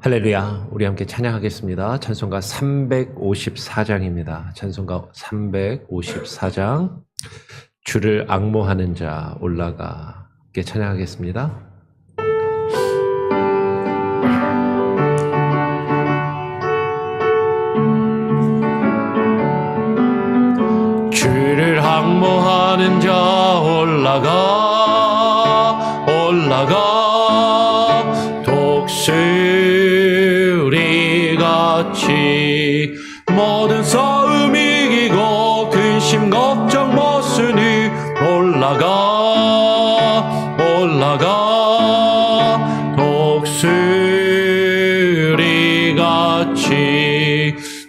할렐루야. 우리 함께 찬양하겠습니다. 찬송가 354장입니다. 찬송가 354장. 주를 앙모하는 자 올라가. 함께 찬양하겠습니다. 주를 앙모하는 자 올라가 독수리같이 모든 싸움 이기고 근심 걱정 못 쓰니 올라가 독수리같이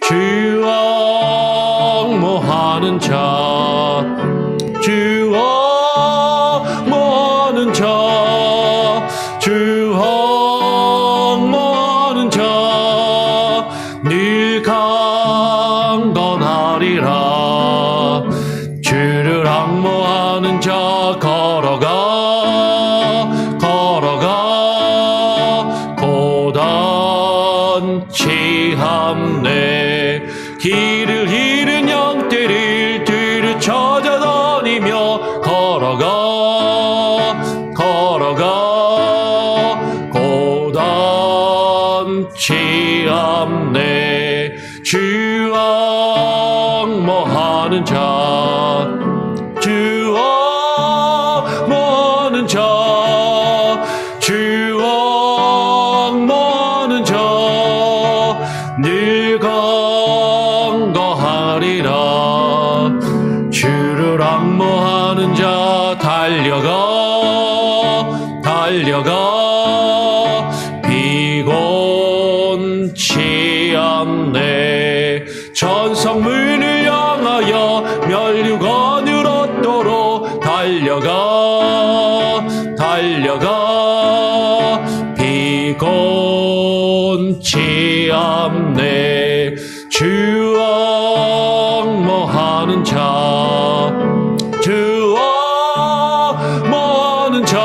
주 앙모하는 자 주 앙모하는 자 주 앙모하는 자 늘 강건하리라. 주를 앙모하는 자 걸어가 고단치 않네. 길을 잃은 양떼를 뒤를 찾아다니며 걸어가 고단치 않네. 주 앙모하는 자 주 앙모하는 자 주 앙모하는 자 늘 강건하리라. 주를 앙모하는 자 달려가 비곤치 않네. 전성문을 향하여 멸류관을 얻도록 달려가 비곤치 않네. 주 앙모하는 자 주 앙모하는 자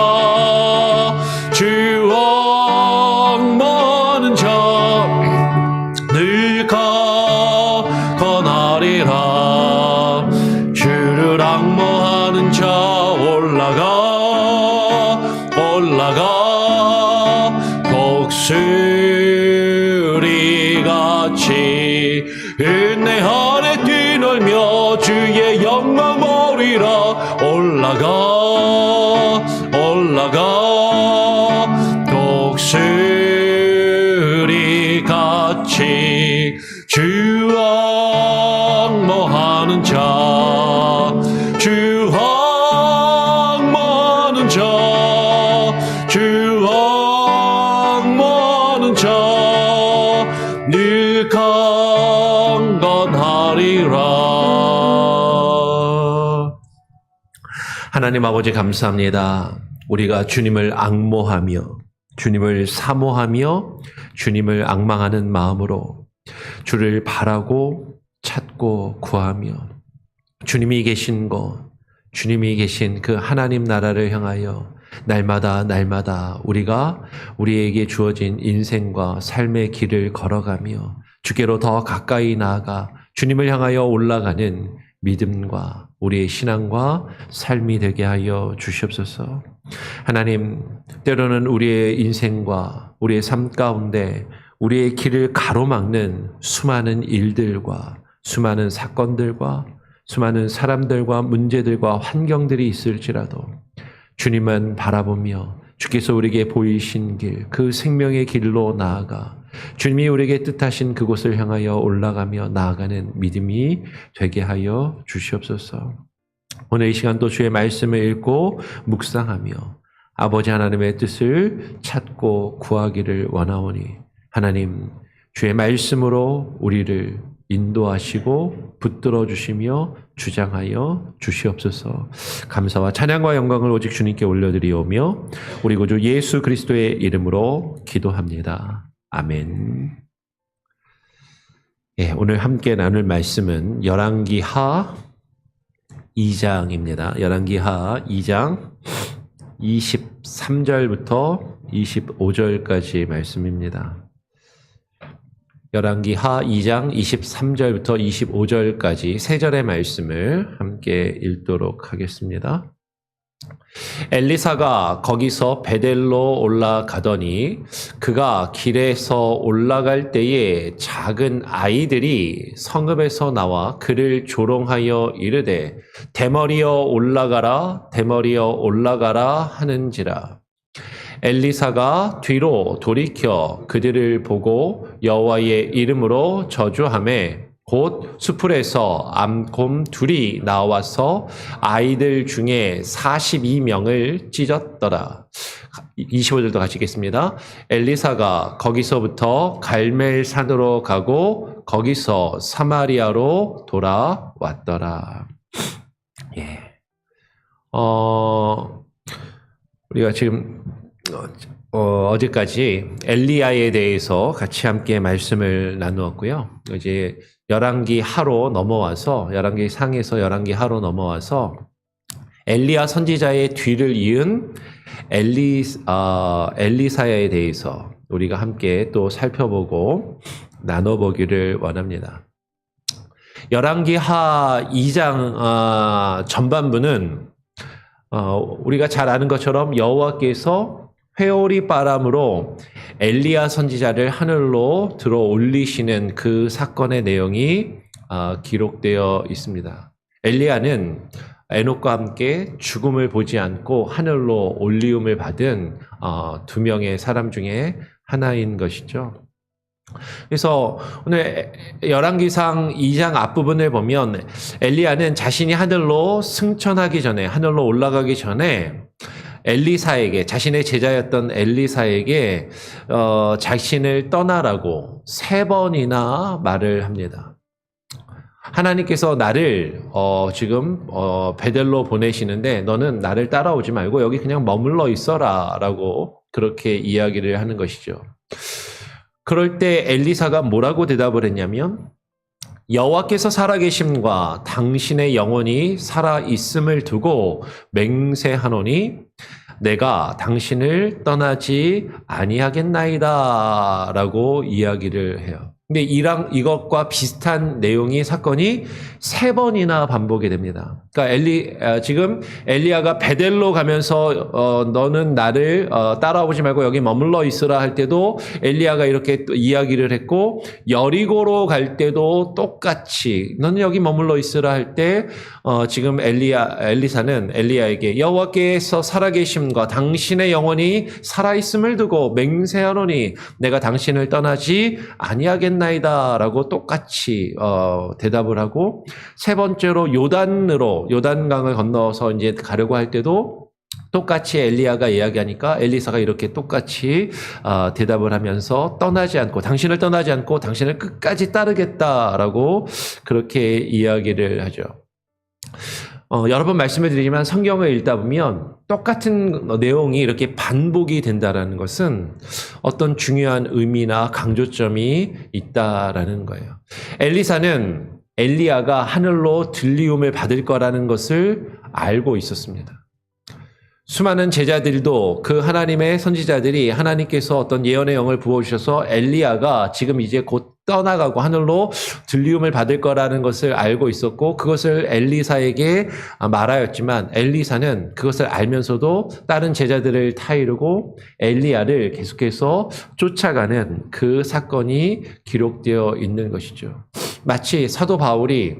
주 앙모하는 자 늘 강건하리라. 주를 앙모하는 자 올라가 독수리같이 은혜 아래 뛰놀며 주의 영광 보리라. 올라가 독수리같이 주 앙모하는 자 주 앙모하는 자 주 앙모하는 자 늘 강건하리라. 하나님 아버지 감사합니다. 우리가 주님을 앙모하며 주님을 사모하며 주님을 앙망하는 마음으로 주를 바라고 찾고 구하며 주님이 계신 곳, 주님이 계신 그 하나님 나라를 향하여 날마다 우리가 우리에게 주어진 인생과 삶의 길을 걸어가며 주께로 더 가까이 나아가 주님을 향하여 올라가는 믿음과 우리의 신앙과 삶이 되게 하여 주시옵소서. 하나님, 때로는 우리의 인생과 우리의 삶 가운데 우리의 길을 가로막는 수많은 일들과 수많은 사건들과 수많은 사람들과 문제들과 환경들이 있을지라도 주님만 바라보며 주께서 우리에게 보이신 길, 그 생명의 길로 나아가 주님이 우리에게 뜻하신 그곳을 향하여 올라가며 나아가는 믿음이 되게 하여 주시옵소서. 오늘 이 시간 또 주의 말씀을 읽고 묵상하며 아버지 하나님의 뜻을 찾고 구하기를 원하오니 하나님, 주의 말씀으로 우리를 인도하시고 붙들어 주시며 주장하여 주시옵소서. 감사와 찬양과 영광을 오직 주님께 올려드리오며 우리 구주 예수 그리스도의 이름으로 기도합니다. 아멘. 오늘 함께 나눌 말씀은 열왕기하 2장입니다. 열왕기하 2장 23절부터 25절까지 말씀입니다. 열왕기하 2장 23절부터 25절까지 세 절의 말씀을 함께 읽도록 하겠습니다. 엘리사가 거기서 베델로 올라가더니 그가 길에서 올라갈 때에 작은 아이들이 성읍에서 나와 그를 조롱하여 이르되 대머리여 올라가라 대머리여 올라가라 하는지라. 엘리사가 뒤로 돌이켜 그들을 보고 여호와의 이름으로 저주하매 곧 수풀에서 암곰 둘이 나와서 아이들 중에 42명을 찢었더라. 25절도 같이 읽겠습니다. 엘리사가 거기서부터 갈멜산으로 가고 거기서 사마리아로 돌아왔더라. 예. 우리가 지금 어제까지 엘리야에 대해서 같이 함께 말씀을 나누었고요. 이제 열왕기 하로 넘어와서 열왕기 상에서 열왕기 하로 넘어와서 엘리야 선지자의 뒤를 이은 엘리사야에 대해서 우리가 함께 또 살펴보고 나눠보기를 원합니다. 열왕기 하 2장 전반부는 우리가 잘 아는 것처럼 여호와께서 회오리 바람으로 엘리야 선지자를 하늘로 들어 올리시는 그 사건의 내용이 기록되어 있습니다. 엘리야는 에녹과 함께 죽음을 보지 않고 하늘로 올리움을 받은 두 명의 사람 중에 하나인 것이죠. 그래서 오늘 열왕기상 2장 앞부분을 보면 엘리야는 자신이 하늘로 승천하기 전에 하늘로 올라가기 전에 엘리사에게 자신의 제자였던 엘리사에게 자신을 떠나라고 3번이나 말을 합니다. 하나님께서 나를 지금 베델로 보내시는데 너는 나를 따라오지 말고 여기 그냥 머물러 있어라 라고 그렇게 이야기를 하는 것이죠. 그럴 때 엘리사가 뭐라고 대답을 했냐면 여호와께서 살아계심과 당신의 영혼이 살아있음을 두고 맹세하노니 내가 당신을 떠나지 아니하겠나이다 라고 이야기를 해요. 근데 이것과 비슷한 내용이 사건이 3번이나 반복이 됩니다. 그러니까 지금 엘리야가 베델로 가면서 너는 나를 따라오지 말고 여기 머물러 있으라 할 때도 엘리야가 이렇게 또 이야기를 했고 여리고로 갈 때도 똑같이 너는 여기 머물러 있으라 할 때 지금 엘리사는 엘리야에게 여호와께서 살아계심과 당신의 영혼이 살아있음을 두고 맹세하노니 내가 당신을 떠나지 아니하겠나이다라고 똑같이 대답을 하고 3번째로 요단강을 건너서 이제 가려고 할 때도 똑같이 엘리야가 이야기하니까 엘리사가 이렇게 똑같이 대답을 하면서 당신을 떠나지 않고 당신을 끝까지 따르겠다라고 그렇게 이야기를 하죠. 여러 번 말씀을 드리지만 성경을 읽다 보면 똑같은 내용이 이렇게 반복이 된다는 것은 어떤 중요한 의미나 강조점이 있다라는 거예요. 엘리사는 엘리야가 하늘로 들리움을 받을 거라는 것을 알고 있었습니다. 수많은 제자들도 그 하나님의 선지자들이 하나님께서 어떤 예언의 영을 부어주셔서 엘리야가 지금 이제 곧 떠나가고 하늘로 들리움을 받을 거라는 것을 알고 있었고 그것을 엘리사에게 말하였지만 엘리사는 그것을 알면서도 다른 제자들을 타이르고 엘리야를 계속해서 쫓아가는 그 사건이 기록되어 있는 것이죠. 마치 사도 바울이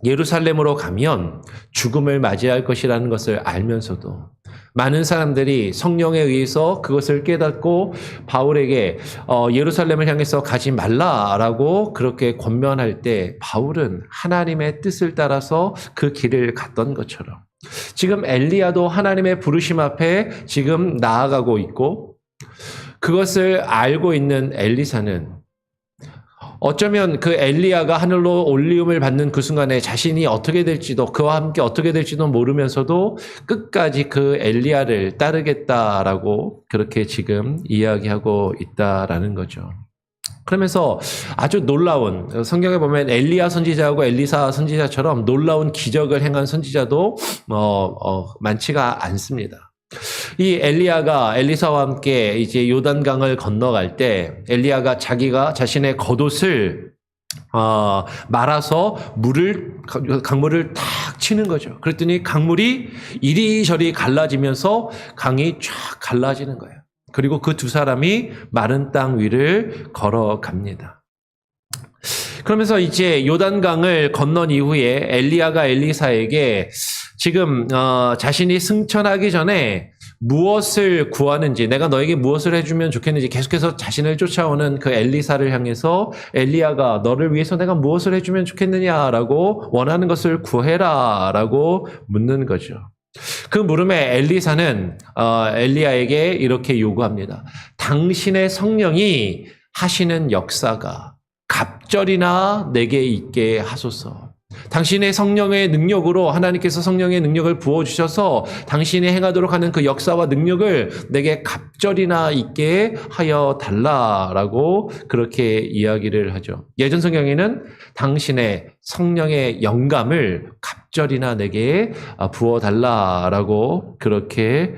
예루살렘으로 가면 죽음을 맞이할 것이라는 것을 알면서도 많은 사람들이 성령에 의해서 그것을 깨닫고 바울에게 예루살렘을 향해서 가지 말라라고 그렇게 권면할 때 바울은 하나님의 뜻을 따라서 그 길을 갔던 것처럼 지금 엘리야도 하나님의 부르심 앞에 지금 나아가고 있고 그것을 알고 있는 엘리사는 어쩌면 그 엘리야가 하늘로 올리움을 받는 그 순간에 자신이 어떻게 될지도 그와 함께 어떻게 될지도 모르면서도 끝까지 그 엘리야를 따르겠다라고 그렇게 지금 이야기하고 있다라는 거죠. 그러면서 아주 놀라운 성경에 보면 엘리야 선지자하고 엘리사 선지자처럼 놀라운 기적을 행한 선지자도 많지가 않습니다. 이 엘리야가 엘리사와 함께 이제 요단강을 건너갈 때 엘리야가 자기가 자신의 겉옷을 말아서 강물을 탁 치는 거죠. 그랬더니 강물이 이리저리 갈라지면서 강이 쫙 갈라지는 거예요. 그리고 그 두 사람이 마른 땅 위를 걸어갑니다. 그러면서 이제 요단강을 건넌 이후에 엘리야가 엘리사에게 지금 자신이 승천하기 전에 무엇을 구하는지, 내가 너에게 무엇을 해주면 좋겠는지 계속해서 자신을 쫓아오는 그 엘리사를 향해서 엘리야가 너를 위해서 내가 무엇을 해주면 좋겠느냐라고 원하는 것을 구해라라고 묻는 거죠. 그 물음에 엘리사는 엘리야에게 이렇게 요구합니다. 당신의 성령이 하시는 역사가 갑절이나 내게 있게 하소서. 당신의 성령의 능력으로 하나님께서 성령의 능력을 부어주셔서 당신이 행하도록 하는 그 역사와 능력을 내게 갑절이나 있게 하여 달라라고 그렇게 이야기를 하죠. 예전 성경에는 당신의 성령의 영감을 갑절이나 내게 부어달라라고 그렇게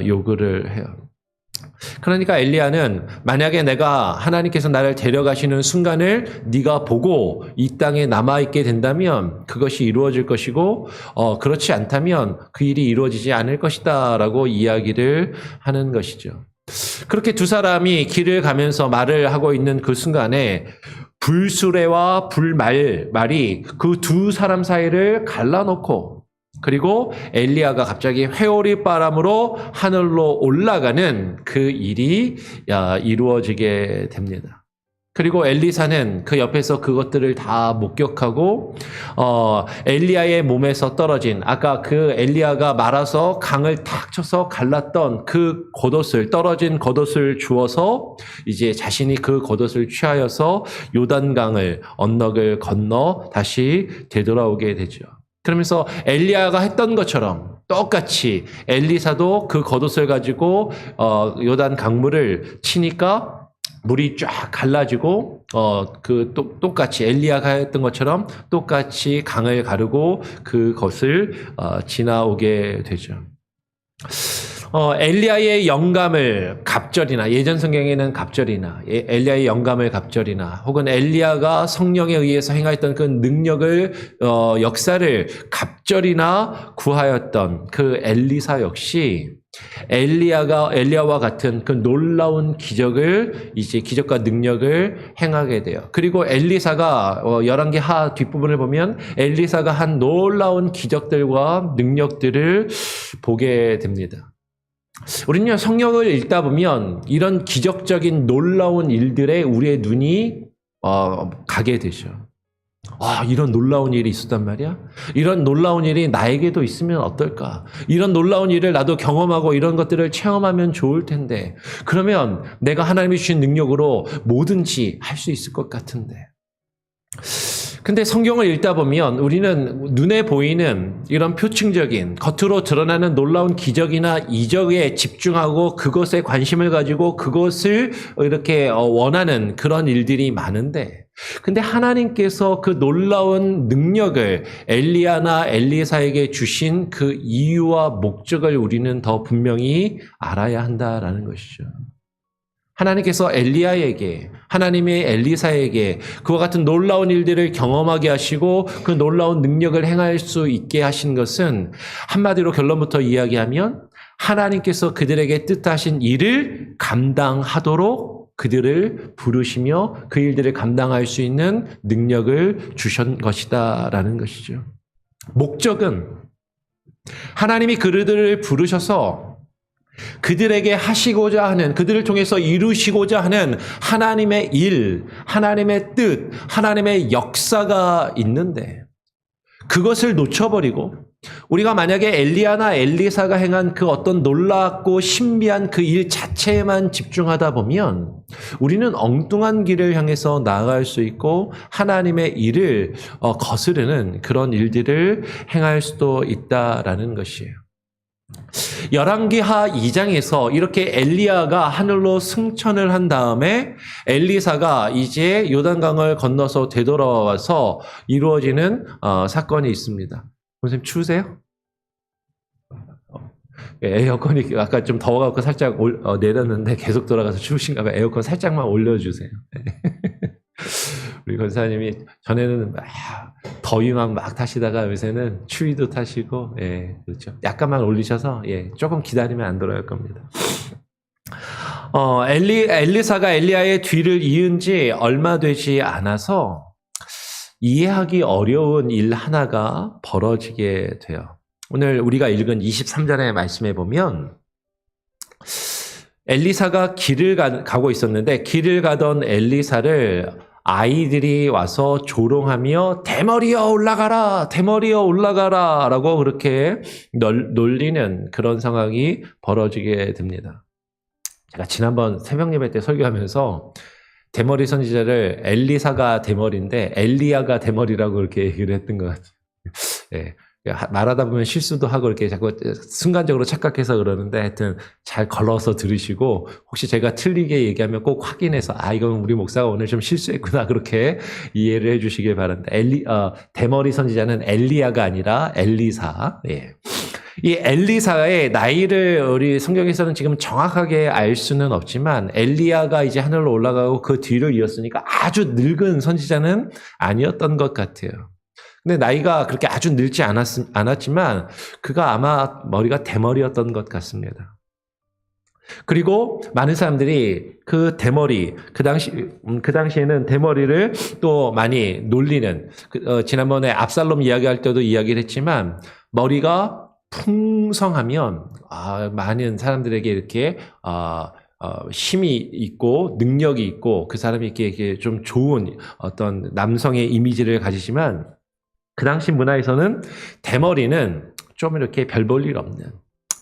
요구를 해요. 그러니까 엘리야는 만약에 내가 하나님께서 나를 데려가시는 순간을 네가 보고 이 땅에 남아있게 된다면 그것이 이루어질 것이고 그렇지 않다면 그 일이 이루어지지 않을 것이다 라고 이야기를 하는 것이죠. 그렇게 두 사람이 길을 가면서 말을 하고 있는 그 순간에 불수레와 불말이 그 두 사람 사이를 갈라놓고 그리고 엘리야가 갑자기 회오리 바람으로 하늘로 올라가는 그 일이 이루어지게 됩니다. 그리고 엘리사는 그 옆에서 그것들을 다 목격하고 엘리야의 몸에서 떨어진 아까 그 엘리야가 말아서 강을 탁 쳐서 갈랐던 그 겉옷을 떨어진 겉옷을 주어서 이제 자신이 그 겉옷을 취하여서 요단강을 언덕을 건너 다시 되돌아오게 되죠. 그러면서 엘리야가 했던 것처럼 똑같이 엘리사도 그 겉옷을 가지고 요단 강물을 치니까 물이 쫙 갈라지고 똑같이 엘리야가 했던 것처럼 똑같이 강을 가르고 그것을 지나오게 되죠. 엘리야의 영감을 갑절이나 예전 성경에는 갑절이나 엘리야의 영감을 갑절이나 혹은 엘리야가 성령에 의해서 행하였던 그 능력을 역사를 갑절이나 구하였던 그 엘리사 역시 엘리야와 같은 그 놀라운 기적과 능력을 행하게 돼요. 그리고 엘리사가 열왕기하 뒷부분을 보면 엘리사가 한 놀라운 기적들과 능력들을 보게 됩니다. 우리는요, 성경을 읽다 보면 이런 기적적인 놀라운 일들에 우리의 눈이 가게 되죠. 이런 놀라운 일이 있었단 말이야? 이런 놀라운 일이 나에게도 있으면 어떨까? 이런 놀라운 일을 나도 경험하고 이런 것들을 체험하면 좋을 텐데. 그러면 내가 하나님이 주신 능력으로 뭐든지 할 수 있을 것 같은데. 근데 성경을 읽다 보면 우리는 눈에 보이는 이런 표층적인 겉으로 드러나는 놀라운 기적이나 이적에 집중하고 그것에 관심을 가지고 그것을 이렇게 원하는 그런 일들이 많은데 근데 하나님께서 그 놀라운 능력을 엘리야나 엘리사에게 주신 그 이유와 목적을 우리는 더 분명히 알아야 한다라는 것이죠. 하나님께서 엘리야에게 하나님의 엘리사에게 그와 같은 놀라운 일들을 경험하게 하시고 그 놀라운 능력을 행할 수 있게 하신 것은 한마디로 결론부터 이야기하면 하나님께서 그들에게 뜻하신 일을 감당하도록 그들을 부르시며 그 일들을 감당할 수 있는 능력을 주신 것이다라는 것이죠. 목적은 하나님이 그들을 부르셔서 그들에게 하시고자 하는, 그들을 통해서 이루시고자 하는 하나님의 일, 하나님의 뜻, 하나님의 역사가 있는데 그것을 놓쳐버리고 우리가 만약에 엘리야나 엘리사가 행한 그 어떤 놀랍고 신비한 그 일 자체에만 집중하다 보면 우리는 엉뚱한 길을 향해서 나아갈 수 있고 하나님의 일을 거스르는 그런 일들을 행할 수도 있다라는 것이에요. 열왕기하 2장에서 이렇게 엘리야가 하늘로 승천을 한 다음에 엘리사가 이제 요단강을 건너서 되돌아와서 이루어지는 사건이 있습니다. 선생님 추우세요? 에어컨이 아까 좀 더워갖고 살짝 내렸는데 계속 돌아가서 추우신가 봐요. 에어컨 살짝만 올려주세요. 우리 권사님이 전에는 더위만 막 타시다가 요새는 추위도 타시고, 예, 그렇죠. 약간만 올리셔서, 예, 조금 기다리면 안 돌아갈 겁니다. 엘리사가 엘리야의 뒤를 이은 지 얼마 되지 않아서 이해하기 어려운 일 하나가 벌어지게 돼요. 오늘 우리가 읽은 23절의 말씀에 보면 엘리사가 길을 가고 있었는데 길을 가던 엘리사를 아이들이 와서 조롱하며 대머리여 올라가라, 대머리여 올라가라 라고 그렇게 놀리는 그런 상황이 벌어지게 됩니다. 제가 지난번 새벽 예배 때 설교하면서 대머리 선지자를 엘리사가 대머리인데 엘리야가 대머리라고 그렇게 얘기를 했던 것 같아요. 네. 말하다 보면 실수도 하고 이렇게 자꾸 순간적으로 착각해서 그러는데 하여튼 잘 걸러서 들으시고 혹시 제가 틀리게 얘기하면 꼭 확인해서 이건 우리 목사가 오늘 좀 실수했구나 그렇게 이해를 해주시길 바랍니다. 대머리 선지자는 엘리야가 아니라 엘리사. 예. 이 엘리사의 나이를 우리 성경에서는 지금 정확하게 알 수는 없지만 엘리야가 이제 하늘로 올라가고 그 뒤를 이었으니까 아주 늙은 선지자는 아니었던 것 같아요. 근데 나이가 그렇게 아주 늙지 않았지만 그가 아마 머리가 대머리였던 것 같습니다. 그리고 많은 사람들이 그 대머리, 그 당시에는 대머리를 또 많이 놀리는, 지난번에 압살롬 이야기할 때도 이야기를 했지만 머리가 풍성하면 많은 사람들에게 이렇게 힘이 있고 능력이 있고 그 사람이 이렇게 좀 좋은 어떤 남성의 이미지를 가지지만 그 당시 문화에서는 대머리는 좀 이렇게 별 볼 일 없는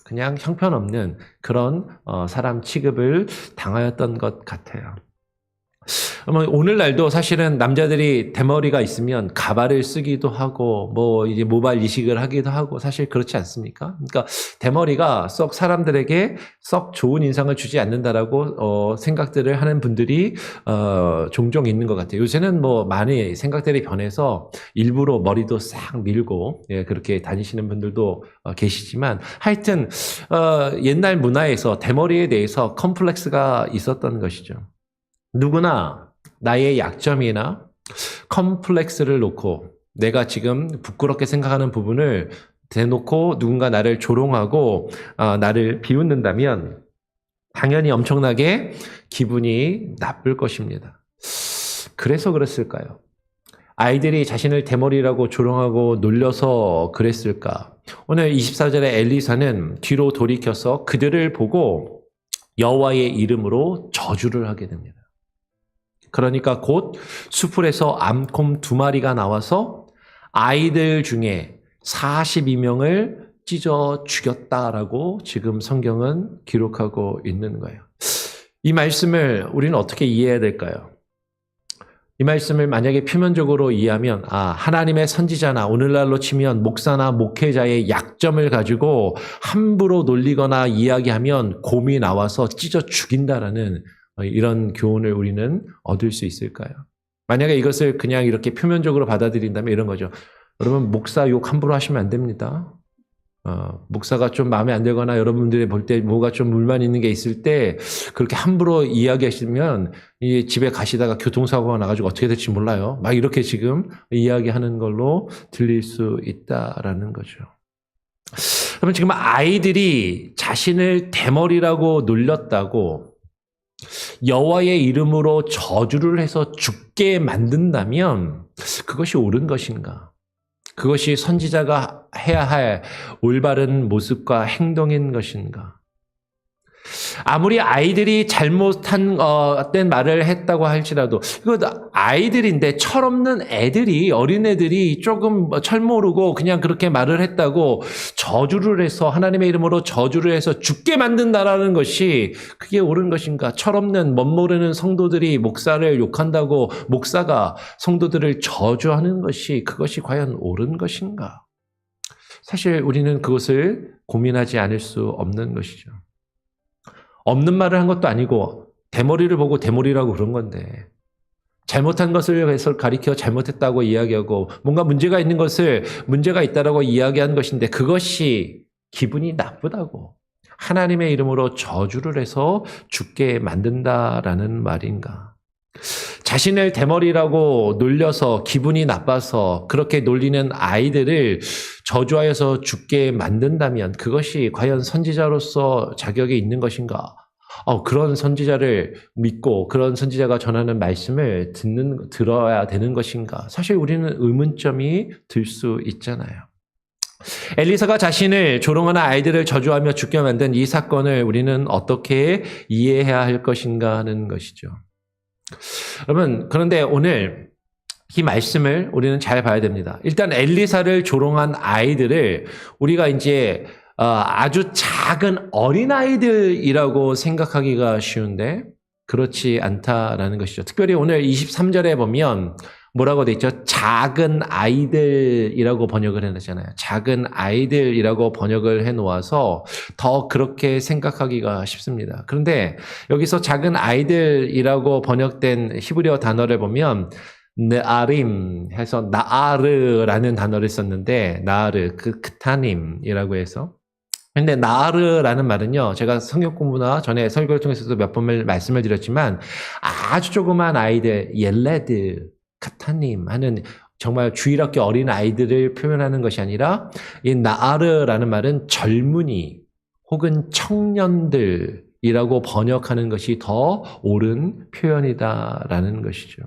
그냥 형편없는 그런 사람 취급을 당하였던 것 같아요. 오늘날도 사실은 남자들이 대머리가 있으면 가발을 쓰기도 하고 뭐 이제 모발 이식을 하기도 하고 사실 그렇지 않습니까? 그러니까 대머리가 썩 사람들에게 썩 좋은 인상을 주지 않는다라고 생각들을 하는 분들이 종종 있는 것 같아요. 요새는 뭐 많이 생각들이 변해서 일부러 머리도 싹 밀고 그렇게 다니시는 분들도 계시지만 하여튼 옛날 문화에서 대머리에 대해서 컴플렉스가 있었던 것이죠. 누구나 나의 약점이나 컴플렉스를 놓고 내가 지금 부끄럽게 생각하는 부분을 대놓고 누군가 나를 조롱하고 나를 비웃는다면 당연히 엄청나게 기분이 나쁠 것입니다. 그래서 그랬을까요? 아이들이 자신을 대머리라고 조롱하고 놀려서 그랬을까? 오늘 24절에 엘리사는 뒤로 돌이켜서 그들을 보고 여호와의 이름으로 저주를 하게 됩니다. 그러니까 곧 수풀에서 암곰 2마리가 나와서 아이들 중에 42명을 찢어 죽였다라고 지금 성경은 기록하고 있는 거예요. 이 말씀을 우리는 어떻게 이해해야 될까요? 이 말씀을 만약에 표면적으로 이해하면 하나님의 선지자나 오늘날로 치면 목사나 목회자의 약점을 가지고 함부로 놀리거나 이야기하면 곰이 나와서 찢어 죽인다라는 이런 교훈을 우리는 얻을 수 있을까요? 만약에 이것을 그냥 이렇게 표면적으로 받아들인다면 이런 거죠. 여러분 목사 욕 함부로 하시면 안 됩니다. 목사가 좀 마음에 안 들거나 여러분들이 볼 때 뭐가 좀 물만 있는 게 있을 때 그렇게 함부로 이야기하시면 집에 가시다가 교통사고가 나가지고 어떻게 될지 몰라요. 막 이렇게 지금 이야기하는 걸로 들릴 수 있다라는 거죠. 그러면 지금 아이들이 자신을 대머리라고 놀렸다고 여호와의 이름으로 저주를 해서 죽게 만든다면 그것이 옳은 것인가? 그것이 선지자가 해야 할 올바른 모습과 행동인 것인가? 아무리 아이들이 잘못한 된 말을 했다고 할지라도 이거 아이들인데 철없는 애들이 어린애들이 조금 철모르고 그냥 그렇게 말을 했다고 저주를 해서 하나님의 이름으로 저주를 해서 죽게 만든다라는 것이 그게 옳은 것인가? 철없는 멋모르는 성도들이 목사를 욕한다고 목사가 성도들을 저주하는 것이 그것이 과연 옳은 것인가? 사실 우리는 그것을 고민하지 않을 수 없는 것이죠. 없는 말을 한 것도 아니고 대머리를 보고 대머리라고 그런 건데 잘못한 것을 해서 가리켜 잘못했다고 이야기하고 뭔가 문제가 있는 것을 문제가 있다라고 이야기한 것인데 그것이 기분이 나쁘다고 하나님의 이름으로 저주를 해서 죽게 만든다라는 말인가? 자신을 대머리라고 놀려서 기분이 나빠서 그렇게 놀리는 아이들을 저주하여서 죽게 만든다면 그것이 과연 선지자로서 자격이 있는 것인가? 그런 선지자를 믿고 그런 선지자가 전하는 말씀을 들어야 되는 것인가? 사실 우리는 의문점이 들 수 있잖아요. 엘리사가 자신을 조롱하는 아이들을 저주하며 죽게 만든 이 사건을 우리는 어떻게 이해해야 할 것인가 하는 것이죠. 여러분, 그런데 오늘 이 말씀을 우리는 잘 봐야 됩니다. 일단 엘리사를 조롱한 아이들을 우리가 이제 아주 작은 어린아이들이라고 생각하기가 쉬운데 그렇지 않다라는 것이죠. 특별히 오늘 23절에 보면 뭐라고 돼 있죠? 작은 아이들이라고 번역을 해놓잖아요. 작은 아이들이라고 번역을 해놓아서 더 그렇게 생각하기가 쉽습니다. 그런데 여기서 작은 아이들이라고 번역된 히브리어 단어를 보면 느아림 해서 나아르라는 단어를 썼는데 나아르, 크타님이라고 해서 근데 나아르라는 말은요, 제가 성경 공부나 전에 설교를 통해서도 몇 번 말씀을 드렸지만 아주 조그만 아이들, 옐레드, 카타님 하는 정말 주일학교 어린 아이들을 표현하는 것이 아니라 이 나아르라는 말은 젊은이 혹은 청년들이라고 번역하는 것이 더 옳은 표현이다라는 것이죠.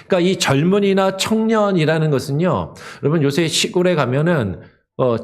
그러니까 이 젊은이나 청년이라는 것은요, 여러분 요새 시골에 가면은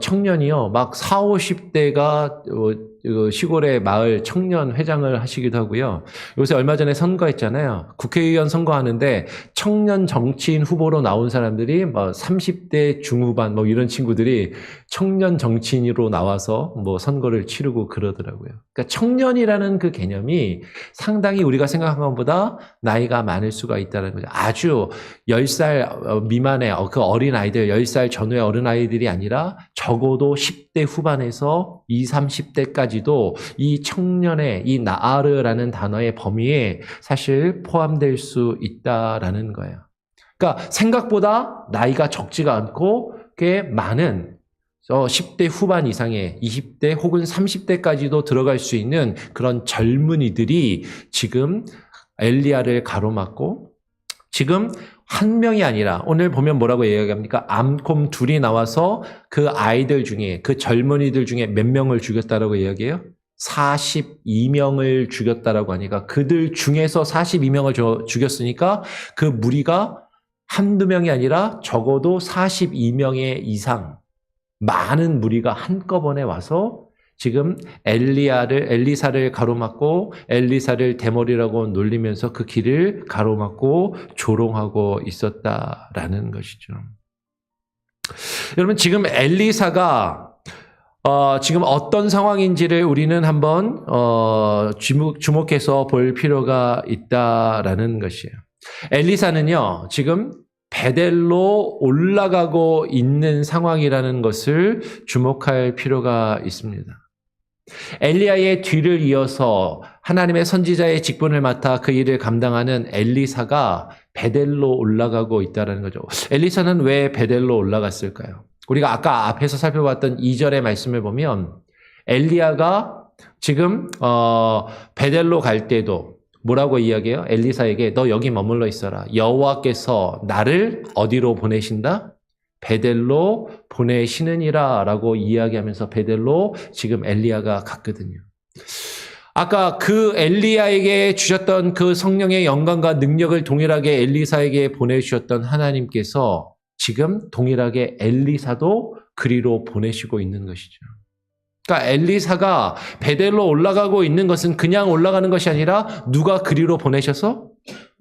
청년이요, 막 40, 50대가 시골의 마을 청년 회장을 하시기도 하고요. 요새 얼마 전에 선거했잖아요. 국회의원 선거하는데 청년 정치인 후보로 나온 사람들이 뭐 30대 중후반 뭐 이런 친구들이 청년 정치인으로 나와서 뭐 선거를 치르고 그러더라고요. 그러니까 청년이라는 그 개념이 상당히 우리가 생각한 것보다 나이가 많을 수가 있다는 거죠. 아주 10살 미만의 그 어린 아이들, 10살 전후의 어린 아이들이 아니라 적어도 10대 후반에서 20, 30대까지도 이 청년의 이 나아르라는 단어의 범위에 사실 포함될 수 있다라는 거예요. 그러니까 생각보다 나이가 적지가 않고 꽤 많은 10대 후반 이상의 20대 혹은 30대까지도 들어갈 수 있는 그런 젊은이들이 지금 엘리야를 가로막고 지금 한 명이 아니라 오늘 보면 뭐라고 이야기합니까? 암콤 둘이 나와서 그 아이들 중에 그 젊은이들 중에 몇 명을 죽였다라고 이야기해요? 42명을 죽였다라고 하니까 그들 중에서 42명을 죽였으니까 그 무리가 한두 명이 아니라 적어도 42명의 이상 많은 무리가 한꺼번에 와서 지금 엘리사를 가로막고 엘리사를 대머리라고 놀리면서 그 길을 가로막고 조롱하고 있었다라는 것이죠. 여러분 지금 엘리사가 지금 어떤 상황인지를 우리는 한번 주목해서 볼 필요가 있다라는 것이에요. 엘리사는요 지금 베델로 올라가고 있는 상황이라는 것을 주목할 필요가 있습니다. 엘리야의 뒤를 이어서 하나님의 선지자의 직분을 맡아 그 일을 감당하는 엘리사가 베델로 올라가고 있다는 거죠. 엘리사는 왜 베델로 올라갔을까요? 우리가 아까 앞에서 살펴봤던 2절의 말씀을 보면 엘리야가 지금 베델로 갈 때도 뭐라고 이야기해요? 엘리사에게 너 여기 머물러 있어라. 여호와께서 나를 어디로 보내신다? 베델로 보내시느니라 라고 이야기하면서 베델로 지금 엘리야가 갔거든요. 아까 그 엘리야에게 주셨던 그 성령의 영광과 능력을 동일하게 엘리사에게 보내주셨던 하나님께서 지금 동일하게 엘리사도 그리로 보내시고 있는 것이죠. 그러니까 엘리사가 베델로 올라가고 있는 것은 그냥 올라가는 것이 아니라 누가 그리로 보내셔서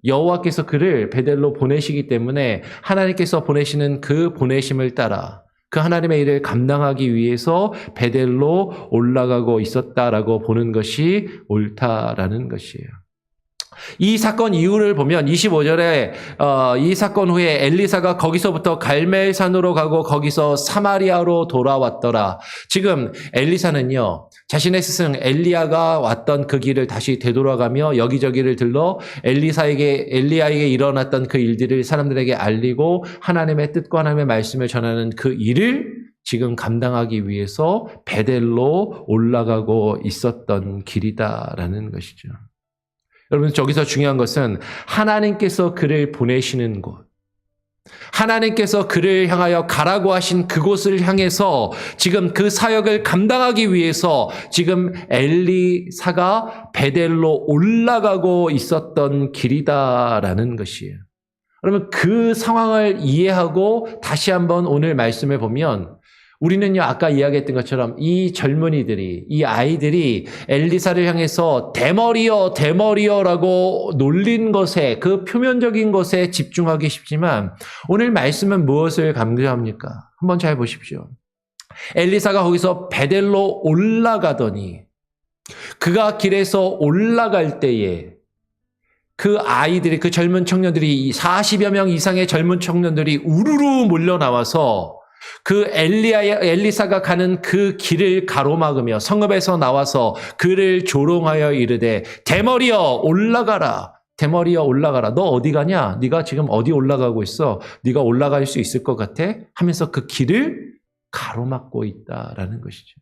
여호와께서 그를 베델로 보내시기 때문에 하나님께서 보내시는 그 보내심을 따라 그 하나님의 일을 감당하기 위해서 베델로 올라가고 있었다라고 보는 것이 옳다라는 것이에요. 이 사건 이후를 보면 25절에 이 사건 후에 엘리사가 거기서부터 갈멜산으로 가고 거기서 사마리아로 돌아왔더라. 지금 엘리사는요. 자신의 스승 엘리야가 왔던 그 길을 다시 되돌아가며 여기저기를 들러 엘리야에게 일어났던 그 일들을 사람들에게 알리고 하나님의 뜻과 하나님의 말씀을 전하는 그 일을 지금 감당하기 위해서 베델로 올라가고 있었던 길이다라는 것이죠. 여러분, 저기서 중요한 것은 하나님께서 그를 보내시는 곳, 하나님께서 그를 향하여 가라고 하신 그곳을 향해서 지금 그 사역을 감당하기 위해서 지금 엘리사가 베델로 올라가고 있었던 길이다라는 것이에요. 그러면 그 상황을 이해하고 다시 한번 오늘 말씀을 보면 우리는요, 아까 이야기했던 것처럼 이 젊은이들이, 이 아이들이 엘리사를 향해서 대머리여, 대머리여라고 놀린 것에, 그 표면적인 것에 집중하기 쉽지만 오늘 말씀은 무엇을 강조합니까? 한번 잘 보십시오. 엘리사가 거기서 베델로 올라가더니 그가 길에서 올라갈 때에 그 아이들이, 그 젊은 청년들이 40여 명 이상의 젊은 청년들이 우르르 몰려 나와서 그 엘리사가 가는 그 길을 가로막으며 성읍에서 나와서 그를 조롱하여 이르되 대머리여 올라가라. 대머리여 올라가라. 너 어디 가냐? 네가 지금 어디 올라가고 있어? 네가 올라갈 수 있을 것 같아? 하면서 그 길을 가로막고 있다라는 것이죠.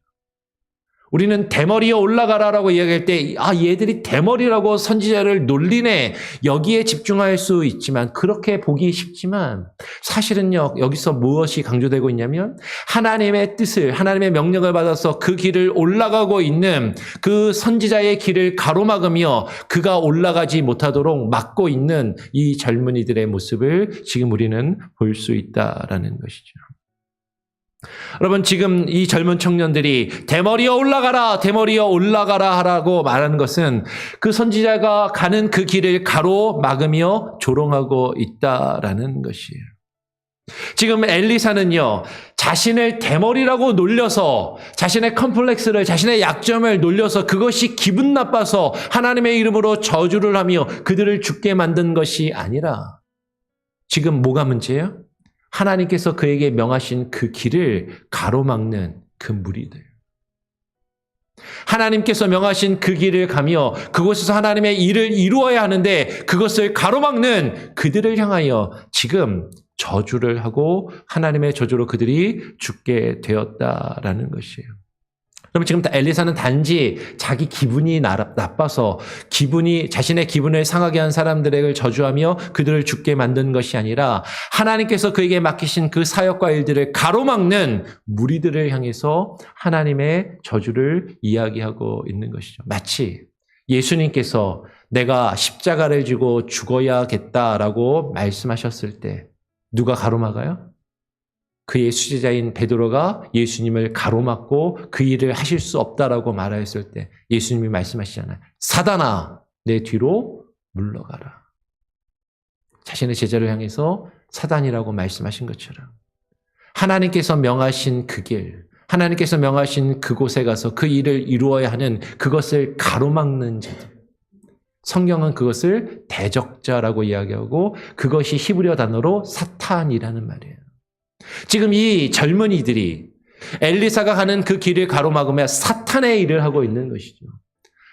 우리는 대머리에 올라가라라고 이야기할 때, 얘들이 대머리라고 선지자를 놀리네. 여기에 집중할 수 있지만, 그렇게 보기 쉽지만, 사실은요, 여기서 무엇이 강조되고 있냐면, 하나님의 뜻을, 하나님의 명령을 받아서 그 길을 올라가고 있는 그 선지자의 길을 가로막으며 그가 올라가지 못하도록 막고 있는 이 젊은이들의 모습을 지금 우리는 볼 수 있다라는 것이죠. 여러분, 지금 이 젊은 청년들이 대머리여 올라가라, 대머리여 올라가라 하라고 말하는 것은 그 선지자가 가는 그 길을 가로막으며 조롱하고 있다라는 것이에요. 지금 엘리사는요, 자신을 대머리라고 놀려서 자신의 컴플렉스를, 자신의 약점을 놀려서 그것이 기분 나빠서 하나님의 이름으로 저주를 하며 그들을 죽게 만든 것이 아니라 지금 뭐가 문제예요? 하나님께서 그에게 명하신 그 길을 가로막는 그 무리들. 하나님께서 명하신 그 길을 가며 그곳에서 하나님의 일을 이루어야 하는데 그것을 가로막는 그들을 향하여 지금 저주를 하고 하나님의 저주로 그들이 죽게 되었다라는 것이에요. 그러면 지금 엘리사는 단지 자기 기분이 나빠서 자신의 기분을 상하게 한 사람들을 저주하며 그들을 죽게 만든 것이 아니라 하나님께서 그에게 맡기신 그 사역과 일들을 가로막는 무리들을 향해서 하나님의 저주를 이야기하고 있는 것이죠. 마치 예수님께서 내가 십자가를 지고 죽어야겠다라고 말씀하셨을 때 누가 가로막아요? 그의 수제자인 베드로가 예수님을 가로막고 그 일을 하실 수 없다라고 말하였을 때 예수님이 말씀하시잖아요. 사단아, 내 뒤로 물러가라. 자신의 제자를 향해서 사단이라고 말씀하신 것처럼 하나님께서 명하신 그 길, 하나님께서 명하신 그곳에 가서 그 일을 이루어야 하는 그것을 가로막는 자들. 성경은 그것을 대적자라고 이야기하고 그것이 히브리어 단어로 사탄이라는 말이에요. 지금 이 젊은이들이 엘리사가 가는 그 길을 가로막으며 사탄의 일을 하고 있는 것이죠.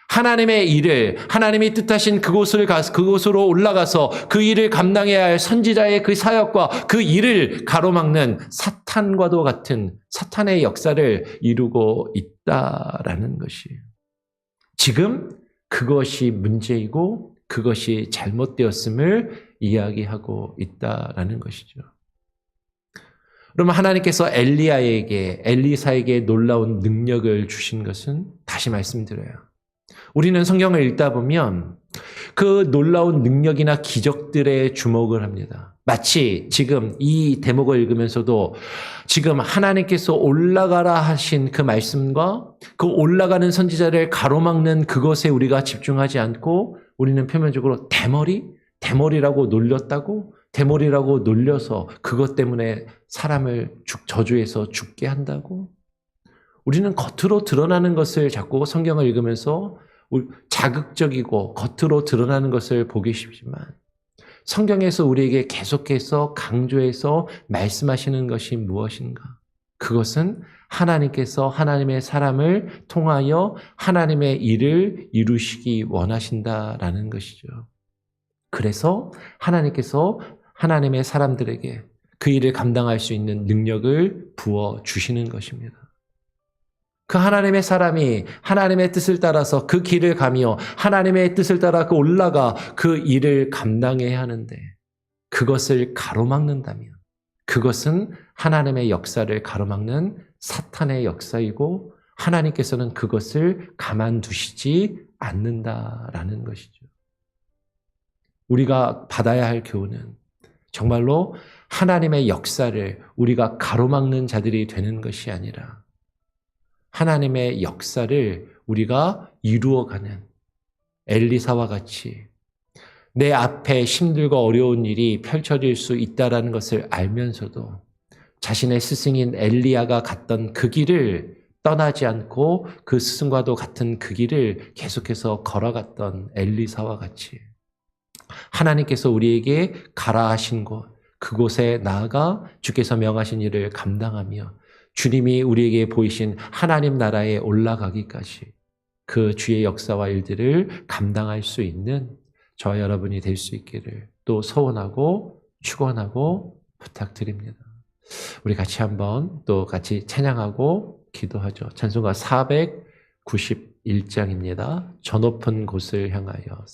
하나님의 일을, 하나님이 뜻하신 그곳으로 올라가서 그 일을 감당해야 할 선지자의 그 사역과 그 일을 가로막는 사탄과도 같은 사탄의 역사를 이루고 있다라는 것이에요. 지금 그것이 문제이고 그것이 잘못되었음을 이야기하고 있다라는 것이죠. 그러면 하나님께서 엘리사에게 놀라운 능력을 주신 것은 다시 말씀드려요. 우리는 성경을 읽다 보면 그 놀라운 능력이나 기적들에 주목을 합니다. 마치 지금 이 대목을 읽으면서도 지금 하나님께서 올라가라 하신 그 말씀과 그 올라가는 선지자를 가로막는 그것에 우리가 집중하지 않고 우리는 표면적으로 대머리라고 놀렸다고? 대머리라고 놀려서 그것 때문에 사람을 저주해서 죽게 한다고? 우리는 겉으로 드러나는 것을 자꾸 성경을 읽으면서 자극적이고 겉으로 드러나는 것을 보기 쉽지만 성경에서 우리에게 계속해서 강조해서 말씀하시는 것이 무엇인가? 그것은 하나님께서 하나님의 사람을 통하여 하나님의 일을 이루시기 원하신다라는 것이죠. 그래서 하나님께서 하나님의 사람들에게 그 일을 감당할 수 있는 능력을 부어주시는 것입니다. 그 하나님의 사람이 하나님의 뜻을 따라서 그 길을 가며 하나님의 뜻을 따라 올라가 그 일을 감당해야 하는데 그것을 가로막는다면 그것은 하나님의 역사를 가로막는 사탄의 역사이고 하나님께서는 그것을 가만두시지 않는다라는 것이죠. 우리가 받아야 할 교훈은 정말로 하나님의 역사를 우리가 가로막는 자들이 되는 것이 아니라 하나님의 역사를 우리가 이루어가는 엘리사와 같이 내 앞에 힘들고 어려운 일이 펼쳐질 수 있다는 것을 알면서도 자신의 스승인 엘리야가 갔던 그 길을 떠나지 않고 그 스승과도 같은 그 길을 계속해서 걸어갔던 엘리사와 같이 하나님께서 우리에게 가라 하신 곳, 그곳에 나아가 주께서 명하신 일을 감당하며 주님이 우리에게 보이신 하나님 나라에 올라가기까지 그 주의 역사와 일들을 감당할 수 있는 저와 여러분이 될 수 있기를 또 소원하고 축원하고 부탁드립니다. 우리 같이 한번 또 같이 찬양하고 기도하죠. 찬송가 491장입니다. 저 높은 곳을 향하여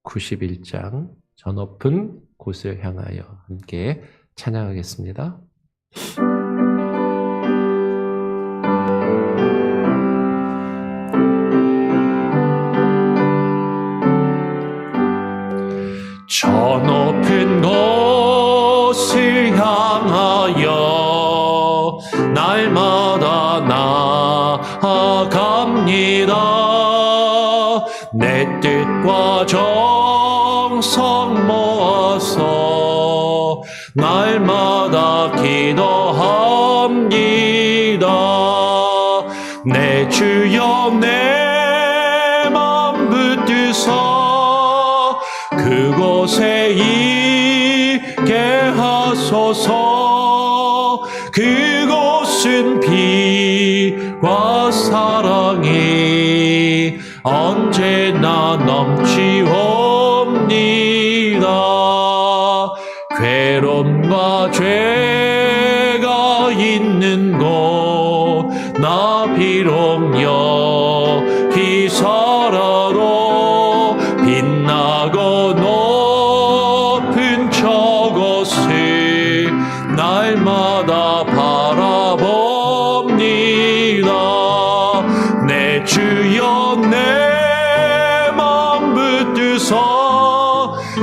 491장 저 높은 곳을 향하여 함께 찬양하겠습니다. 저 높은 곳을 향하여 날마다 나아갑니다. 내 뜻과 정성 모아서 날마다 기도합니다. 내 주여 내 맘 붙드사 그곳에 있게 하소서. 그곳은 비와 사랑이 언제나 넘치옵니다. 괴로움과 죄가 있는 곳 나 비록 여기 살아도 빛나고 높은 저곳을 날마다 바라봅니다. 내 주여 내 맘 붙드사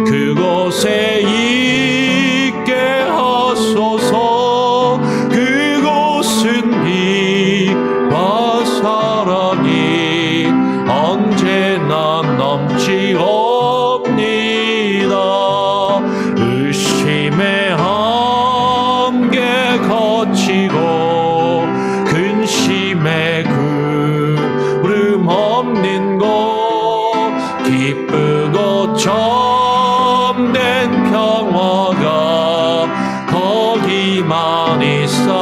그곳에 있게 하소서. 그곳은 비와 사랑이 언제나 넘치옵니다. 의심의 한계 거치고 근심의 구름 없는 곳 기쁘고 참된 평화가 거기만 있사옵니다.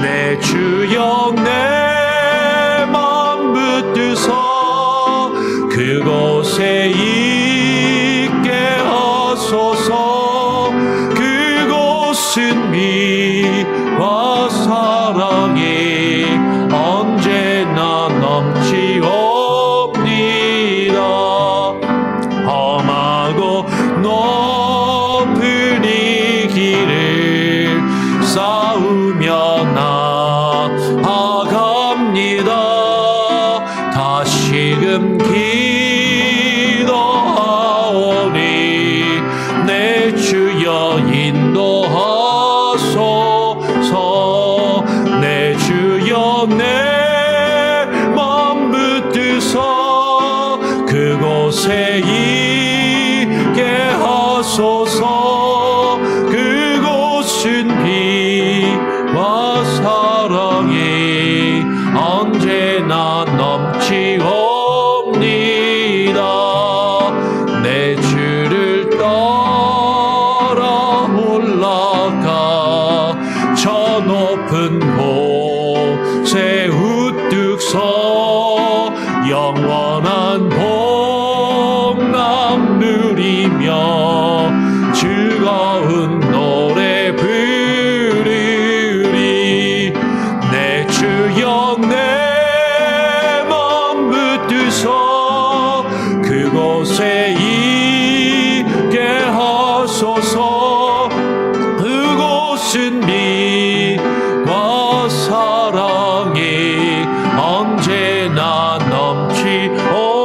내 주여 내 맘 붙드사 그곳에 있게 하소서. 그곳은 비와 사랑이 언제나 넘치옵니다. 험하고 높은 이 길을 싸우며 나아갑니다. 다시금 기도하오니 내 주여 인도하소서. 내 주여 내 맘 붙드사 그곳에 있게 하소서. 그곳은 비와 사랑이 언제나 넘치옵니다. 내 주를 따라 올라가 저 높은 곳에 우뚝 서 영원한 복 영광 누리며 즐거운 노래 부르리. 내 주여 내 맘 붙드소 그곳에 있게 하소서. 그곳은 빛과 사랑이 언제나 넘치옵니다.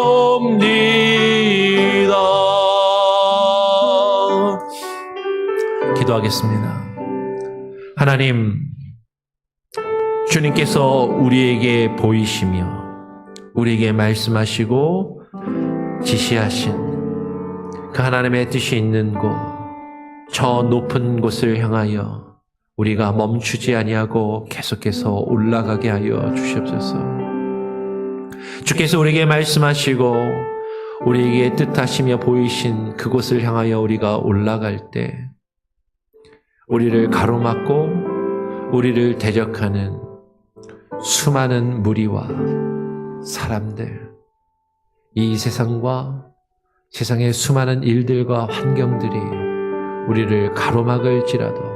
기도하겠습니다. 하나님, 주님께서 우리에게 보이시며 우리에게 말씀하시고 지시하신 그 하나님의 뜻이 있는 곳, 저 높은 곳을 향하여 우리가 멈추지 아니하고 계속해서 올라가게 하여 주시옵소서. 주께서 우리에게 말씀하시고 우리에게 뜻하시며 보이신 그곳을 향하여 우리가 올라갈 때 우리를 가로막고 우리를 대적하는 수많은 무리와 사람들, 이 세상과 세상의 수많은 일들과 환경들이 우리를 가로막을지라도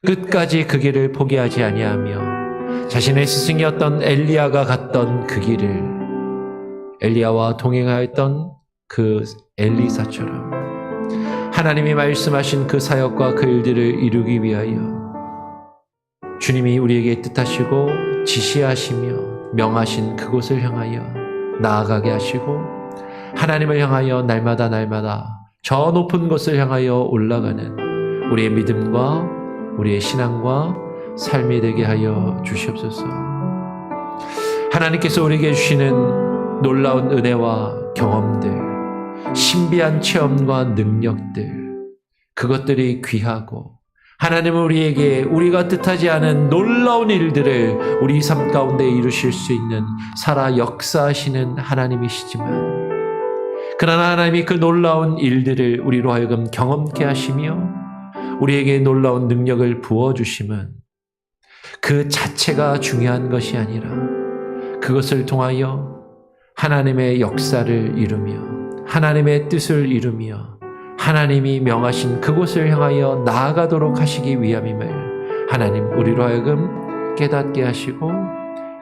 끝까지 그 길을 포기하지 아니하며 자신의 스승이었던 엘리야가 갔던 그 길을, 엘리야와 동행하였던 그 엘리사처럼 하나님이 말씀하신 그 사역과 그 일들을 이루기 위하여 주님이 우리에게 뜻하시고 지시하시며 명하신 그곳을 향하여 나아가게 하시고 하나님을 향하여 날마다 저 높은 곳을 향하여 올라가는 우리의 믿음과 우리의 신앙과 삶이 되게 하여 주시옵소서. 하나님께서 우리에게 주시는 놀라운 은혜와 경험들, 신비한 체험과 능력들, 그것들이 귀하고 하나님은 우리에게 우리가 뜻하지 않은 놀라운 일들을 우리 삶 가운데 이루실 수 있는 살아 역사하시는 하나님이시지만, 그러나 하나님이 그 놀라운 일들을 우리로 하여금 경험케 하시며 우리에게 놀라운 능력을 부어주심은 그 자체가 중요한 것이 아니라 그것을 통하여 하나님의 역사를 이루며 하나님의 뜻을 이루며 하나님이 명하신 그곳을 향하여 나아가도록 하시기 위함임을 하나님 우리로 하여금 깨닫게 하시고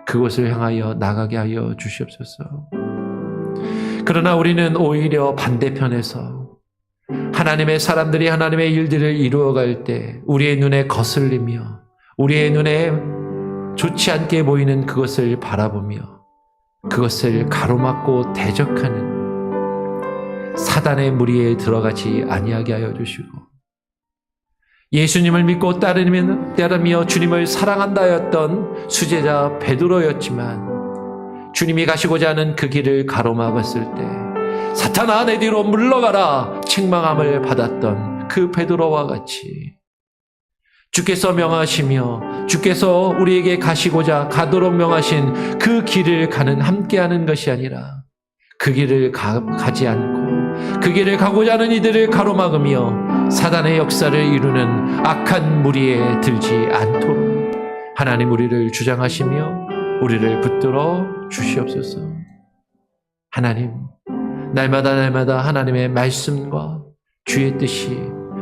그곳을 향하여 나가게 하여 주시옵소서. 그러나 우리는 오히려 반대편에서 하나님의 사람들이 하나님의 일들을 이루어갈 때 우리의 눈에 거슬리며 우리의 눈에 좋지 않게 보이는 그것을 바라보며 그것을 가로막고 대적하는 사단의 무리에 들어가지 아니하게 하여 주시고, 예수님을 믿고 따르며 주님을 사랑한다 하였던 수제자 베드로였지만 주님이 가시고자 하는 그 길을 가로막았을 때 사탄아 내 뒤로 물러가라 책망함을 받았던 그 베드로와 같이 주께서 명하시며 주께서 우리에게 가도록 명하신 그 길을 가는 함께하는 것이 아니라 그 길을 가지 않고 그 길을 가고자 하는 이들을 가로막으며 사단의 역사를 이루는 악한 무리에 들지 않도록 하나님 우리를 주장하시며 우리를 붙들어 주시옵소서. 하나님, 날마다 하나님의 말씀과 주의 뜻이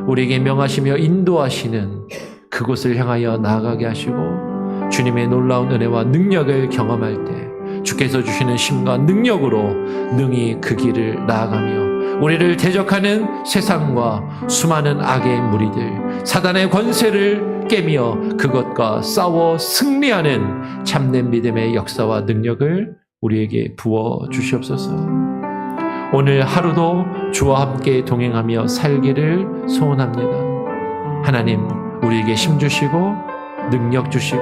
우리에게 명하시며 인도하시는 그곳을 향하여 나아가게 하시고 주님의 놀라운 은혜와 능력을 경험할 때 주께서 주시는 힘과 능력으로 능히 그 길을 나아가며 우리를 대적하는 세상과 수많은 악의 무리들, 사단의 권세를 깨며 그것과 싸워 승리하는 참된 믿음의 역사와 능력을 우리에게 부어 주시옵소서. 오늘 하루도 주와 함께 동행하며 살기를 소원합니다. 하나님, 우리에게 힘 주시고 능력 주시고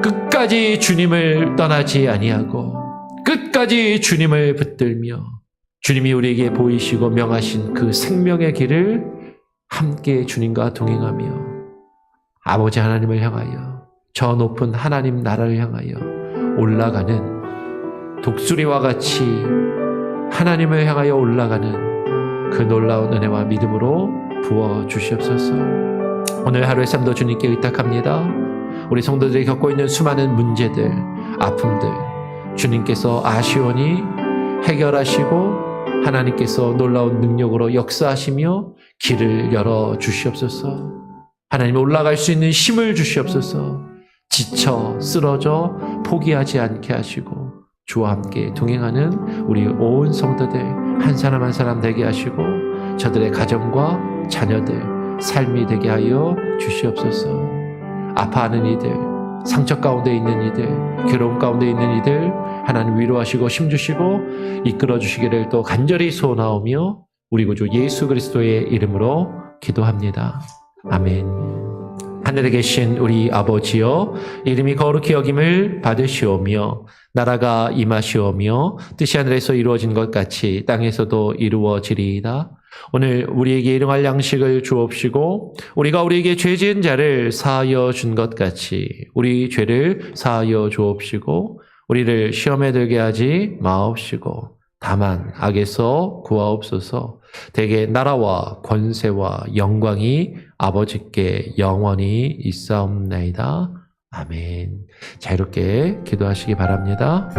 끝까지 주님을 떠나지 아니하고 끝까지 주님을 붙들며 주님이 우리에게 보이시고 명하신 그 생명의 길을 함께 주님과 동행하며 아버지 하나님을 향하여 저 높은 하나님 나라를 향하여 올라가는 독수리와 같이 하나님을 향하여 올라가는 그 놀라운 은혜와 믿음으로 부어 주시옵소서. 오늘 하루의 삶도 주님께 의탁합니다. 우리 성도들이 겪고 있는 수많은 문제들, 아픔들 주님께서 아시오니 해결하시고 하나님께서 놀라운 능력으로 역사하시며 길을 열어 주시옵소서. 하나님 올라갈 수 있는 힘을 주시옵소서. 지쳐 쓰러져 포기하지 않게 하시고 주와 함께 동행하는 우리 온 성도들 한 사람 한 사람 되게 하시고 저들의 가정과 자녀들 삶이 되게 하여 주시옵소서. 아파하는 이들, 상처 가운데 있는 이들, 괴로움 가운데 있는 이들 하나님 위로하시고 힘주시고 이끌어 주시기를 또 간절히 소원하오며 우리 구주 예수 그리스도의 이름으로 기도합니다. 아멘. 하늘에 계신 우리 아버지여, 이름이 거룩히 여김을 받으시오며 나라가 임하시오며 뜻이 하늘에서 이루어진 것 같이 땅에서도 이루어지리이다. 오늘 우리에게 일용할 양식을 주옵시고 우리가 우리에게 죄 지은 자를 사하여 준 것 같이 우리 죄를 사하여 주옵시고 우리를 시험에 들게 하지 마옵시고 다만 악에서 구하옵소서. 대개 나라와 권세와 영광이 아버지께 영원히 있사옵나이다. 아멘. 자유롭게 기도하시기 바랍니다.